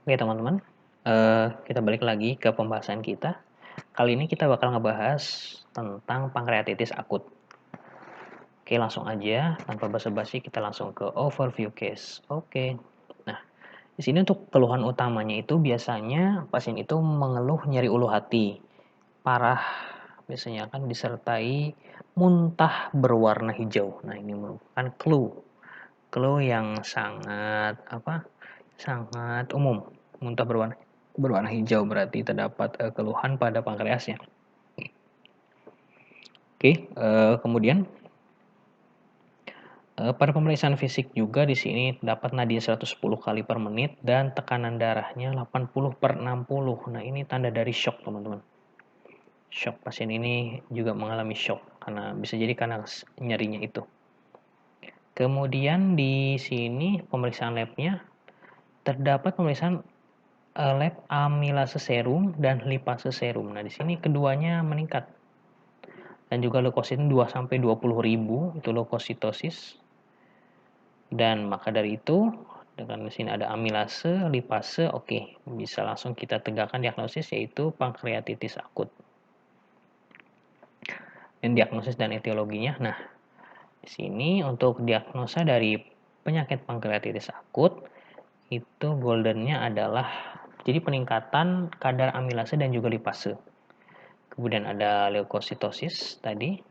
Oke teman-teman, kita balik lagi ke pembahasan kita. Kali ini kita bakal ngebahas tentang pankreatitis akut. Oke, langsung aja tanpa basa-basi kita langsung ke overview case. Oke. Nah, di sini untuk keluhan utamanya itu biasanya pasien itu mengeluh nyeri ulu hati parah, biasanya akan disertai muntah berwarna hijau. Nah, ini merupakan clue yang sangat umum. Muntah berwarna hijau berarti terdapat keluhan pada pankreasnya. Oke, kemudian pada pemeriksaan fisik juga di sini dapat nadi 110 kali per menit dan tekanan darahnya 80/60. Nah, ini tanda dari shock, teman-teman. Shock, pasien ini juga mengalami shock karena bisa jadi karena nyerinya itu. Kemudian di sini pemeriksaan labnya terdapat pemeriksaan lab amilase serum dan lipase serum. Nah, di sini keduanya meningkat. Dan juga leukosit 2 sampai 20.000 itu leukositosis. Dan maka dari itu dengan di sini ada amilase, lipase, oke, bisa langsung kita tegakkan diagnosis yaitu pankreatitis akut. Dan diagnosis dan etiologinya. Nah, di sini untuk diagnosa dari penyakit pankreatitis akut itu goldennya adalah jadi peningkatan kadar amilase dan juga lipase. Kemudian ada leukositosis tadi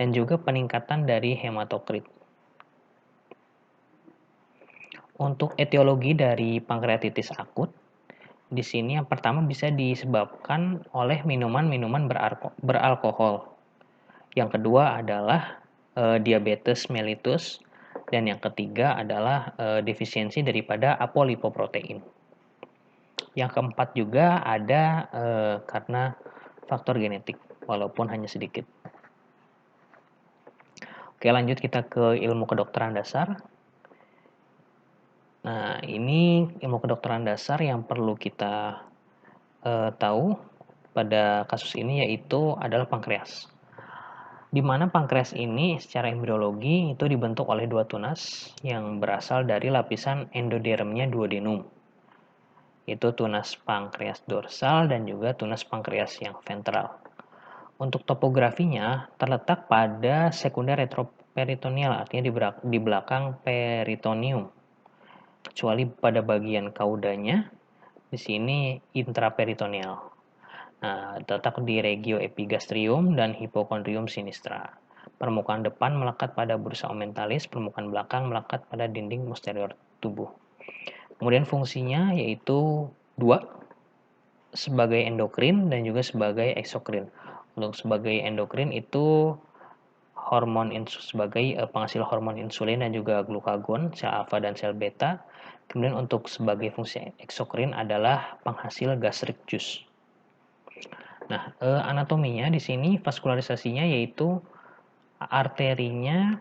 dan juga peningkatan dari hematokrit. Untuk etiologi dari pankreatitis akut, di sini yang pertama bisa disebabkan oleh minuman-minuman beralkohol. Yang kedua adalah diabetes mellitus dan yang ketiga adalah defisiensi daripada apolipoprotein. Yang keempat juga ada karena faktor genetik, walaupun hanya sedikit. Oke, lanjut kita ke ilmu kedokteran dasar. Nah, ini ilmu kedokteran dasar yang perlu kita tahu pada kasus ini yaitu adalah pankreas. Di mana pankreas ini secara embriologi itu dibentuk oleh dua tunas yang berasal dari lapisan endodermnya duodenum. Itu tunas pankreas dorsal dan juga tunas pankreas yang ventral. Untuk topografinya terletak pada sekunder retroperitoneal, artinya di belakang peritoneum. Kecuali pada bagian kaudanya, di sini intraperitoneal. Nah, terletak di regio epigastrium dan hipokondrium sinistra. Permukaan depan melekat pada bursa omentalis, permukaan belakang melekat pada dinding posterior tubuh. Kemudian fungsinya yaitu dua, sebagai endokrin dan juga sebagai eksokrin. Untuk sebagai endokrin itu sebagai penghasil hormon insulin dan juga glukagon, sel alfa dan sel beta. Kemudian untuk sebagai fungsi eksokrin adalah penghasil gastric juice. Nah, anatominya di sini vaskularisasinya yaitu arterinya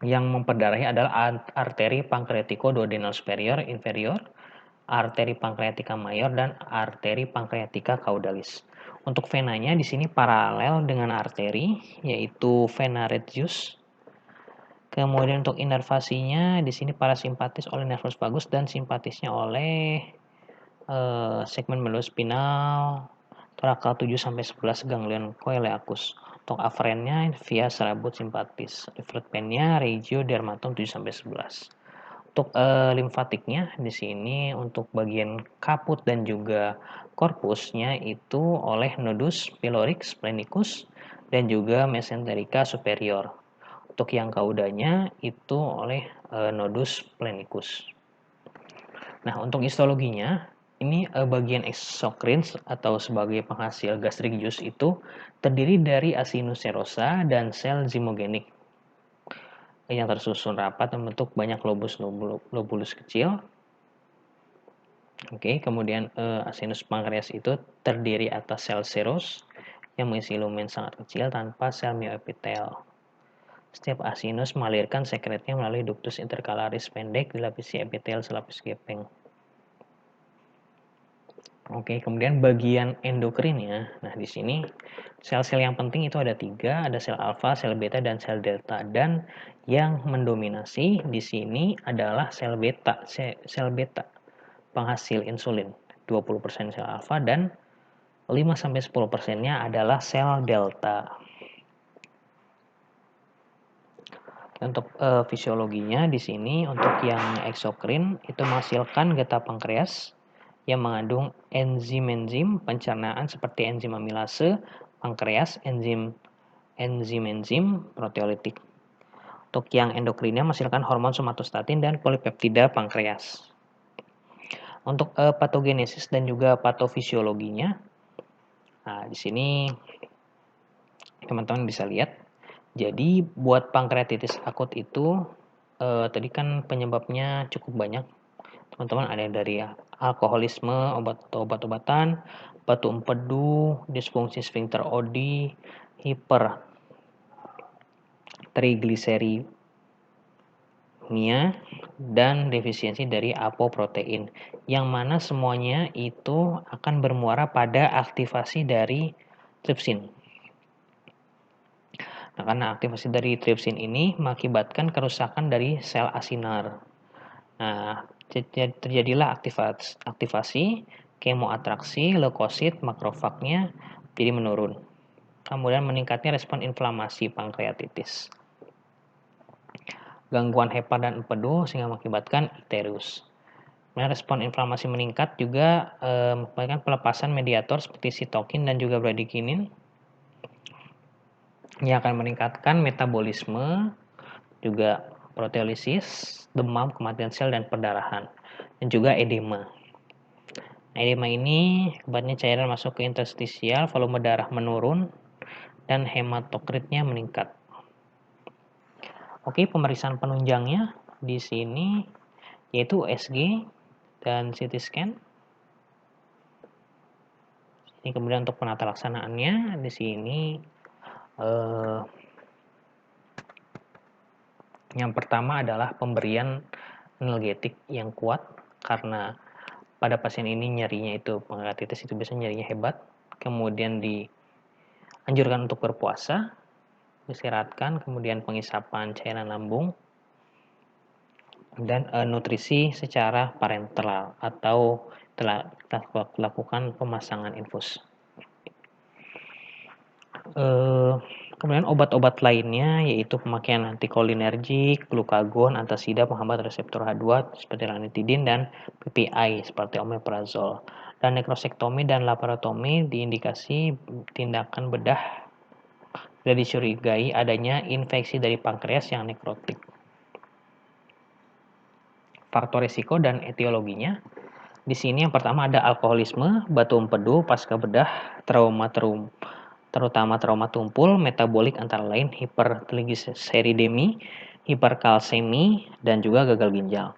yang memperdarahi adalah arteri pankreatiko-duodenal superior inferior, arteri pankreatika mayor dan arteri pankreatika caudalis. Untuk venanya di sini paralel dengan arteri yaitu vena radius. Kemudian untuk inervasinya di sini parasimpatis oleh nervus vagus dan simpatisnya oleh segmen medulospinal, torakal 7 sampai 11 ganglion coelueacus. Untuk afferentnya via serabut simpatis. Efferentnya regio dermatom 7 sampai 11. Untuk limfatiknya di sini untuk bagian kaput dan juga korpusnya itu oleh nodus pylorix splenicus dan juga mesenterica superior. Untuk yang kaudanya itu oleh nodus splenicus. Nah, untuk histologinya ini bagian eksokrin atau sebagai penghasil gastric juice itu terdiri dari acinus serosa dan sel zymogenik yang tersusun rapat membentuk banyak lobulus kecil. Oke, kemudian acinus pankreas itu terdiri atas sel seros yang mengisi lumen sangat kecil tanpa sel myoepitel. Setiap acinus mengalirkan sekretnya melalui ductus intercalaris pendek dilapisi epitel selapis gepeng. Oke, kemudian bagian endokrinnya. Nah, di sini sel-sel yang penting itu ada 3, ada sel alfa, sel beta, dan sel delta. Dan yang mendominasi di sini adalah sel beta. penghasil insulin, 20% sel alfa, dan 5-10%-nya adalah sel delta. Untuk fisiologinya di sini untuk yang eksokrin itu menghasilkan getah pankreas yang mengandung enzim-enzim pencernaan seperti enzim amilase pankreas, enzim proteolitik. Untuk yang endokrinnya menghasilkan hormon somatostatin dan polipeptida pankreas. Untuk patogenesis dan juga patofisiologinya, nah di sini teman-teman bisa lihat. Jadi buat pankreatitis akut itu tadi kan penyebabnya cukup banyak. Teman-teman ada dari alkoholisme, obat-obatan, batu empedu, disfungsi sphincter OD, hipertrigliseridemia, dan defisiensi dari apoprotein. Yang mana semuanya itu akan bermuara pada aktivasi dari tripsin. Nah, karena aktivasi dari tripsin ini mengakibatkan kerusakan dari sel asinar. Nah, terjadilah aktivasi kemoatraksi, leukosit, makrofagnya jadi menurun. Kemudian meningkatnya respon inflamasi pankreatitis. Gangguan hepa dan empedu sehingga mengakibatkan icterus. Kemudian respon inflamasi meningkat juga mengakibatkan pelepasan mediator seperti sitokin dan juga bradikinin yang akan meningkatkan metabolisme, juga proteolisis, demam, kematian sel, dan perdarahan, dan juga edema. Nah, edema ini akibatnya cairan masuk ke interstisial, volume darah menurun, dan hematokritnya meningkat. Oke, pemeriksaan penunjangnya di sini yaitu USG dan CT scan. Ini kemudian untuk penata laksanaannya di sini yang pertama adalah pemberian analgetik yang kuat karena pada pasien ini nyerinya itu pankreatitis itu biasanya nyerinya hebat. Kemudian dianjurkan untuk berpuasa, istirahatkan, kemudian pengisapan cairan lambung, dan nutrisi secara parenteral atau telah lakukan pemasangan infus. Kemudian obat-obat lainnya yaitu pemakaian antikolinergik, glukagon, antasida, penghambat reseptor H2 seperti ranitidin dan PPI seperti omeprazol. Dan nekrosektomi dan laparotomi diindikasi tindakan bedah bila dicurigai adanya infeksi dari pankreas yang nekrotik. Faktor risiko dan etiologinya. Di sini yang pertama ada alkoholisme, batu empedu, pasca bedah, terutama trauma tumpul, metabolik antara lain hipertrigliseridemi, hiperkalsemi, dan juga gagal ginjal.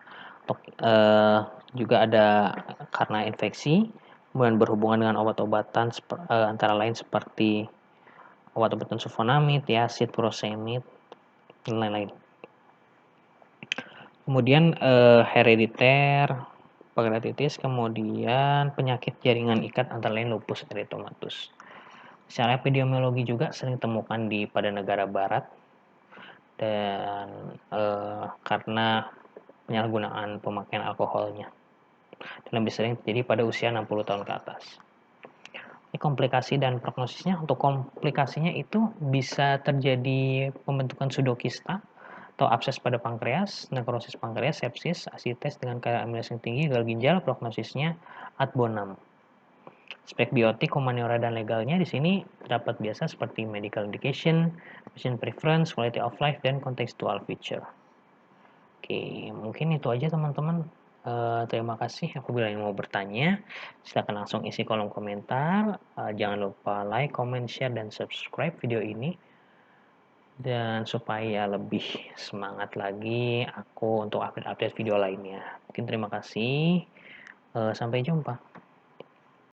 Juga ada karena infeksi, kemudian berhubungan dengan obat-obatan antara lain seperti obat-obatan sulfonamid, thiazid, furosemid, dan lain-lain. Kemudian herediter, pankreatitis, kemudian penyakit jaringan ikat antara lain lupus erythematosus. Secara epidemiologi juga sering ditemukan pada negara barat dan karena penyalahgunaan pemakaian alkoholnya dan lebih sering terjadi pada usia 60 tahun ke atas. Ini komplikasi dan prognosisnya. Untuk komplikasinya itu bisa terjadi pembentukan pseudokista atau abses pada pankreas, nekrosis pankreas, sepsis, asites dengan kadar amilase yang tinggi, gagal ginjal, prognosisnya adbonam. Spek biotik, humaniora, dan legalnya di sini terdapat biasa seperti medical indication, patient preference, quality of life, dan contextual feature. Oke, mungkin itu aja teman-teman. Terima kasih. Apabila yang mau bertanya, silakan langsung isi kolom komentar. Jangan lupa like, comment, share, dan subscribe video ini. Dan supaya lebih semangat lagi aku untuk update-update video lainnya. Mungkin terima kasih. Sampai jumpa.